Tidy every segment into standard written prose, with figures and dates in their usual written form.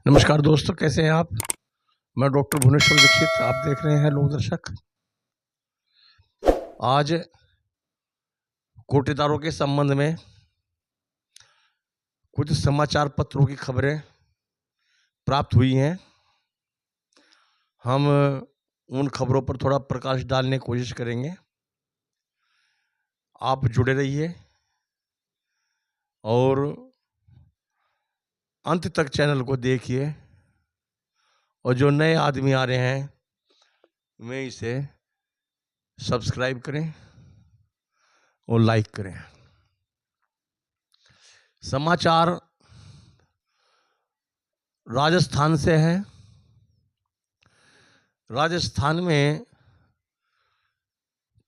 नमस्कार दोस्तों, कैसे हैं आप। मैं डॉक्टर भुवनेश्वर दीक्षित, आप देख रहे हैं लोक दर्शक। आज कोटेदारों के संबंध में कुछ समाचार पत्रों की खबरें प्राप्त हुई हैं। हम उन खबरों पर थोड़ा प्रकाश डालने की कोशिश करेंगे। आप जुड़े रहिए और अंत तक चैनल को देखिए, और जो नए आदमी आ रहे हैं वे इसे सब्सक्राइब करें और लाइक करें। समाचार राजस्थान से है। राजस्थान में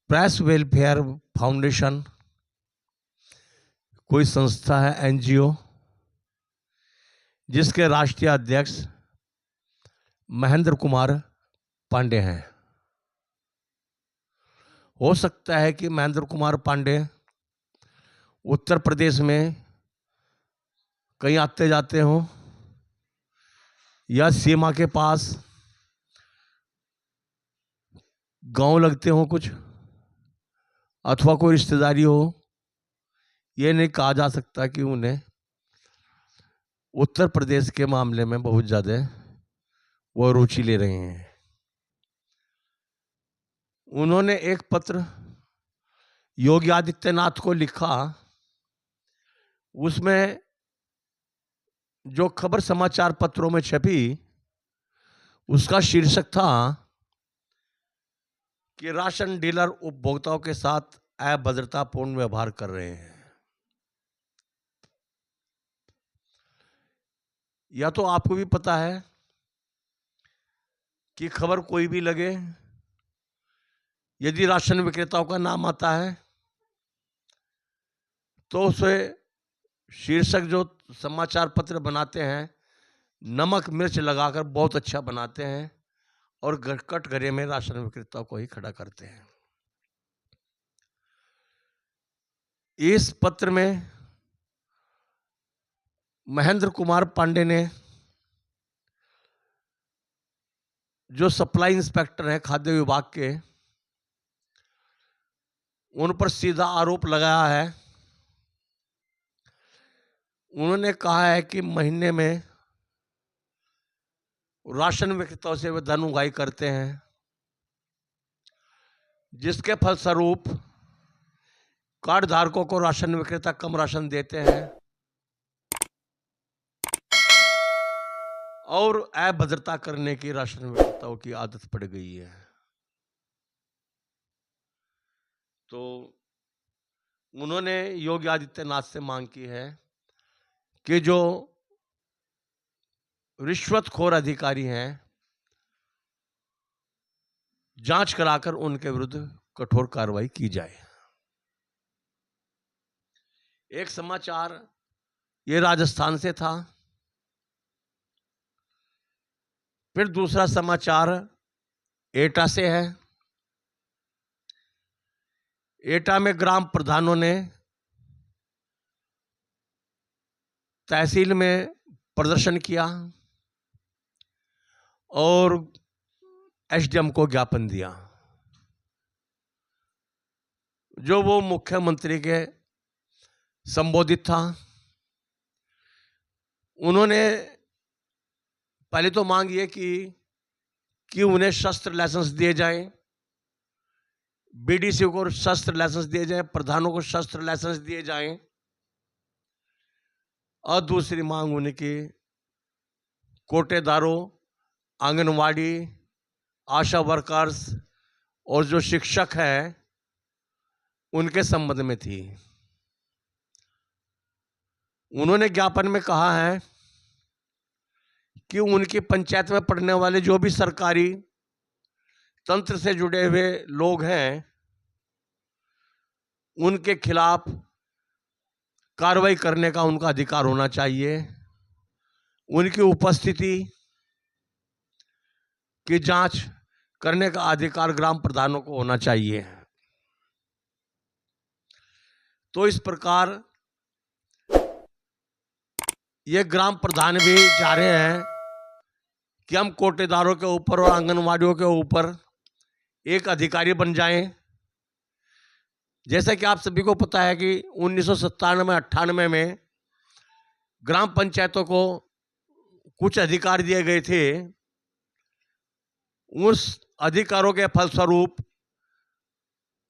प्रेस वेलफेयर फाउंडेशन कोई संस्था है, एनजीओ, जिसके राष्ट्रीय अध्यक्ष महेंद्र कुमार पांडे हैं। हो सकता है कि महेंद्र कुमार पांडे उत्तर प्रदेश में कहीं आते जाते हों या सीमा के पास गांव लगते हों कुछ, अथवा कोई रिश्तेदारी हो। ये नहीं कहा जा सकता कि उन्हें उत्तर प्रदेश के मामले में बहुत ज़्यादा वो रुचि ले रहे हैं। उन्होंने एक पत्र योगी आदित्यनाथ को लिखा। उसमें जो खबर समाचार पत्रों में छपी उसका शीर्षक था कि राशन डीलर उपभोक्ताओं के साथ अभद्रतापूर्ण व्यवहार कर रहे हैं। या तो आपको भी पता है कि खबर कोई भी लगे, यदि राशन विक्रेताओं का नाम आता है तो उसे शीर्षक जो समाचार पत्र बनाते हैं नमक मिर्च लगाकर बहुत अच्छा बनाते हैं और कटघरे में राशन विक्रेताओं को ही खड़ा करते हैं। इस पत्र में महेंद्र कुमार पांडे ने, जो सप्लाई इंस्पेक्टर हैं खाद्य विभाग के, उन पर सीधा आरोप लगाया है। उन्होंने कहा है कि महीने में राशन विक्रेताओं से वे धन उगाही करते हैं, जिसके फलस्वरूप कार्ड धारकों को राशन विक्रेता कम राशन देते हैं और अभद्रता करने की राशन विक्रेताओं की आदत पड़ गई है। तो उन्होंने योगी आदित्यनाथ से मांग की है कि जो रिश्वतखोर अधिकारी हैं जांच कराकर उनके विरुद्ध कठोर कार्रवाई की जाए। एक समाचार ये राजस्थान से था। फिर दूसरा समाचार एटा से है। एटा में ग्राम प्रधानों ने तहसील में प्रदर्शन किया और एसडीएम को ज्ञापन दिया। जो वो मुख्यमंत्री के संबोधित था। उन्होंने पहले तो मांग ये कि उन्हें शस्त्र लाइसेंस दिए जाएं, बीडीसी को शस्त्र लाइसेंस दिए जाएं, प्रधानों को शस्त्र लाइसेंस दिए जाएं। और दूसरी मांग उनकी कोटेदारों, आंगनवाड़ी, आशा वर्कर्स और जो शिक्षक हैं उनके संबंध में थी। उन्होंने ज्ञापन में कहा है कि उनकी पंचायत में पढ़ने वाले जो भी सरकारी तंत्र से जुड़े हुए लोग हैं उनके खिलाफ कार्रवाई करने का उनका अधिकार होना चाहिए। उनकी उपस्थिति की जांच करने का अधिकार ग्राम प्रधानों को होना चाहिए। तो इस प्रकार ये ग्राम प्रधान भी चाह रहे हैं कि हम कोटेदारों के ऊपर और आंगनवाड़ियों के ऊपर एक अधिकारी बन जाएं। जैसा कि आप सभी को पता है कि 1997-98 में ग्राम पंचायतों को कुछ अधिकार दिए गए थे। उस अधिकारों के फलस्वरूप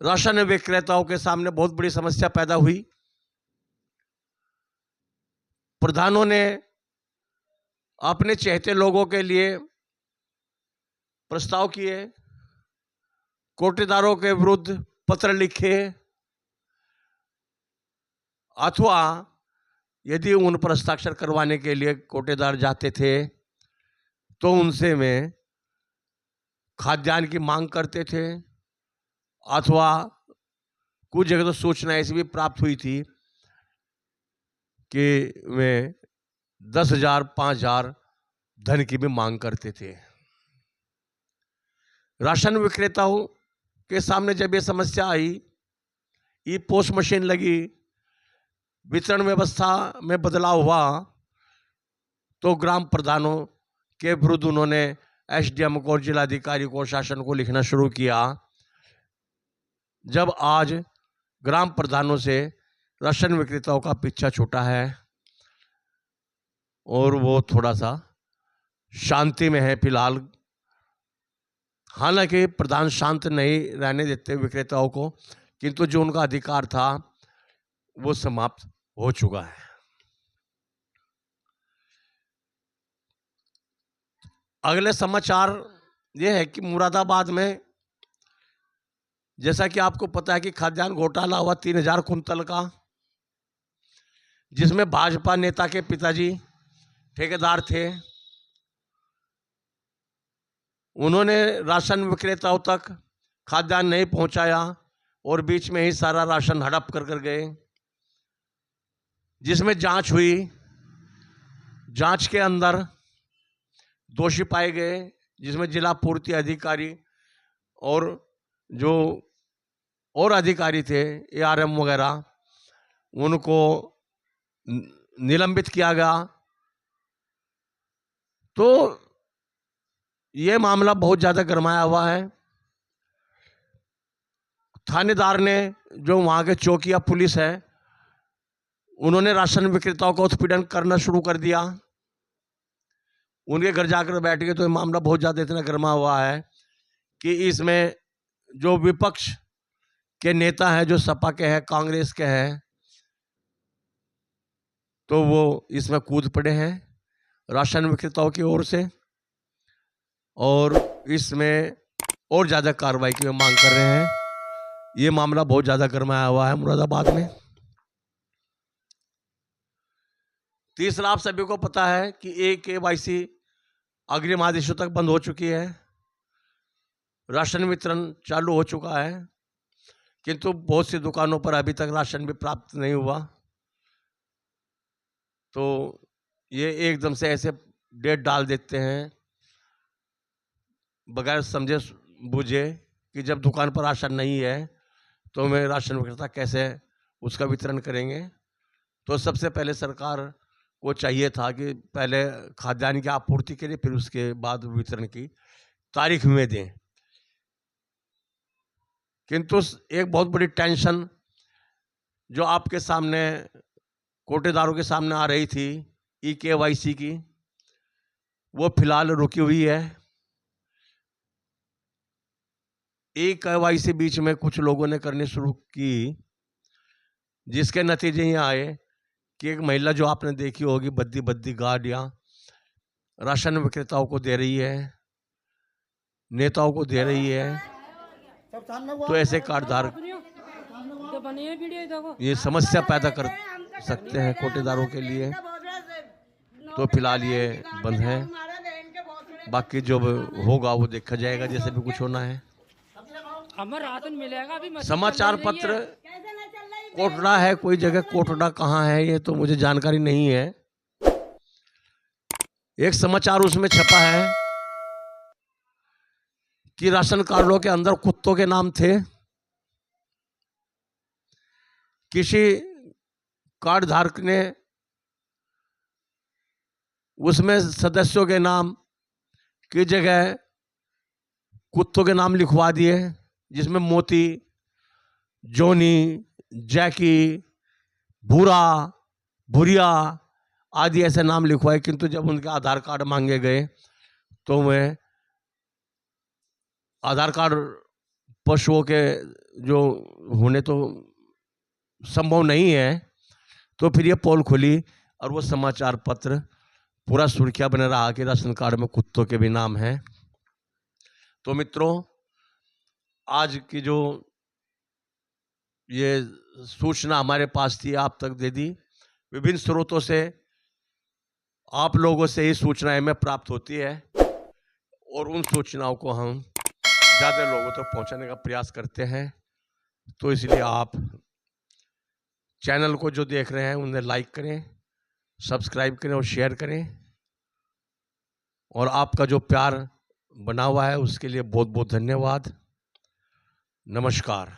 राशन विक्रेताओं के सामने बहुत बड़ी समस्या पैदा हुई। प्रधानों ने अपने चहेते लोगों के लिए प्रस्ताव किए, कोटेदारों के विरुद्ध पत्र लिखे, अथवा यदि उन पर हस्ताक्षर करवाने के लिए कोटेदार जाते थे तो उनसे में खाद्यान्न की मांग करते थे, अथवा कुछ जगह तो सूचना ऐसी भी प्राप्त हुई थी कि वे 10,000 5,000 धन की भी मांग करते थे। राशन विक्रेताओं के सामने जब ये समस्या आई, ई पोस्ट मशीन लगी, वितरण व्यवस्था में बदलाव हुआ, तो ग्राम प्रधानों के विरुद्ध उन्होंने एसडीएम को और जिलाधिकारी को, शासन को लिखना शुरू किया। जब आज ग्राम प्रधानों से राशन विक्रेताओं का पीछा छूटा है और वो थोड़ा सा शांति में है फिलहाल। हालांकि प्रधान शांत नहीं रहने देते विक्रेताओं को, किंतु जो उनका अधिकार था वो समाप्त हो चुका है। अगले समाचार ये है कि मुरादाबाद में, जैसा कि आपको पता है कि खाद्यान्न घोटाला हुआ 3,000 कुंतल का, जिसमें भाजपा नेता के पिताजी ठेकेदार थे। उन्होंने राशन विक्रेताओं तक खाद्यान्न नहीं पहुंचाया और बीच में ही सारा राशन हड़प कर गए, जिसमें जांच हुई। जांच के अंदर दोषी पाए गए, जिसमें जिला पूर्ति अधिकारी और जो और अधिकारी थे एआरएम वगैरह, उनको निलंबित किया गया। तो ये मामला बहुत ज़्यादा गरमाया हुआ है। थानेदार ने, जो वहाँ के चौकिया पुलिस है, उन्होंने राशन विक्रेताओं का उत्पीड़न करना शुरू कर दिया। उनके घर जाकर बैठ गए। तो ये मामला बहुत ज़्यादा इतना गर्मा हुआ है कि इसमें जो विपक्ष के नेता हैं, जो सपा के हैं, कांग्रेस के हैं, तो वो इसमें कूद पड़े हैं राशन विक्रेताओं की ओर से, और इसमें और ज़्यादा कार्रवाई की मांग कर रहे हैं। ये मामला बहुत ज़्यादा गरमाया हुआ है मुरादाबाद में। तीसरा, आप सभी को पता है कि KYC अग्रिम आदेशों तक बंद हो चुकी है। राशन वितरण चालू हो चुका है, किंतु बहुत सी दुकानों पर अभी तक राशन भी प्राप्त नहीं हुआ। तो ये एकदम से ऐसे डेट डाल देते हैं बगैर समझे बूझे कि जब दुकान पर राशन नहीं है तो मैं राशन विक्रेता कैसे उसका वितरण करेंगे। तो सबसे पहले सरकार को चाहिए था कि पहले खाद्यान्न की आपूर्ति करें, फिर उसके बाद वितरण की तारीख में दें। किंतु एक बहुत बड़ी टेंशन जो आपके सामने, कोटेदारों के सामने आ रही थी KYC की, वो फिलहाल रुकी हुई है। KYC बीच में कुछ लोगों ने करनी शुरू की, जिसके नतीजे ये आए कि एक महिला, जो आपने देखी होगी, बद्दी गाड़ियाँ राशन विक्रेताओं को दे रही है, नेताओं को दे रही है। तो ऐसे कार्डधारक ये समस्या पैदा कर सकते हैं कोटेदारों के लिए। तो फिलहाल ये बंद है, बाकी जो होगा वो देखा जाएगा, जैसे भी कुछ होना है। हमें राशन मिलेगा। अभी समाचार पत्र कोटड़ा है कोई जगह, कोटड़ा कहाँ है ये तो मुझे जानकारी नहीं है। एक समाचार उसमें छपा है कि राशन कार्डों के अंदर कुत्तों के नाम थे। किसी कार्ड धारक ने उसमें सदस्यों के नाम की जगह कुत्तों के नाम लिखवा दिए, जिसमें मोती, जोनी, जैकी, भूरा, भूरिया आदि ऐसे नाम लिखवाए। किंतु जब उनके आधार कार्ड मांगे गए तो वे आधार कार्ड पशुओं के जो होने तो संभव नहीं है। तो फिर ये पोल खुली और वो समाचार पत्र पूरा सुर्खियां बने रहा कि राशन कार्ड में कुत्तों के भी नाम हैं। तो मित्रों, आज की जो ये सूचना हमारे पास थी आप तक दे दी। विभिन्न स्रोतों से आप लोगों से ही सूचनाएं हमें प्राप्त होती है और उन सूचनाओं को हम ज़्यादा लोगों तक पहुंचाने का प्रयास करते हैं। तो इसलिए आप चैनल को जो देख रहे हैं उन्हें लाइक करें, सब्सक्राइब करें और शेयर करें। और आपका जो प्यार बना हुआ है उसके लिए बहुत बहुत धन्यवाद। नमस्कार।